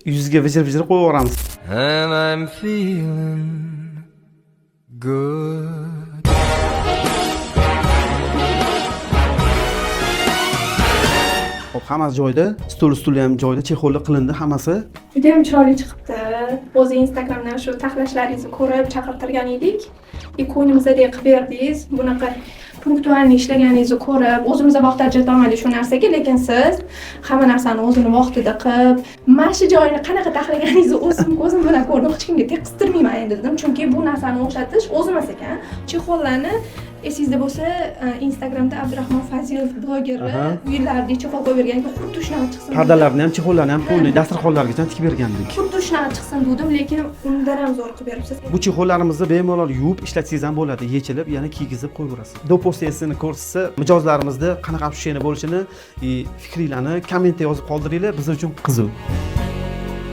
yuziga vijir qo'yib yuboramiz. And I'm feeling good. Hop, hammasi joyida, stul ham joyida, chexolli qilindi hammasi. Juda ham chiroyli chiqibdi. O'zi Instagramdan shu taxlashlaringizni ko'rib chaqirtirgan edik. Ko'nglimizdek qilib berdingiz. Bunaqa punktualni ishlaganingizni ko'rib, o'zimizga vaqt ajratolmadik shu narsaga, lekin siz hamma narsani o'zini vaqtida qilib, mana shu joyini qanaqa taxlaganingizni o'zim ko'zim bilan ko'rdim. Hech kimga tekstirmayman endi dedim, chunki bu narsani o'xshatish o'zimiz ekan. Chexollarni esingizda bo'lsa, Instagramda Abdurahmon Fazilov blogeri uylarga chexol qo'yib bergan, xuddi shunaqa chiqsin. Pardalarni ham, chexollarni ham qo'lni dasturxonlargacha tikib bergandik. Xuddi shunaqa chiqsin dedim, lekin undan ham zo'r qilib beribsiz. Bu chexollarimizni bemalol yuvib ishlatsangiz ham bo'ladi, yechilib, yana kiygizib qo'yaverasiz. Do'posiyasini ko'rsa, mijozlarimizni qanaqa tushishini bo'lishini, fikringlarni kommentda yozib qoldiringlar, biz uchun qiziq.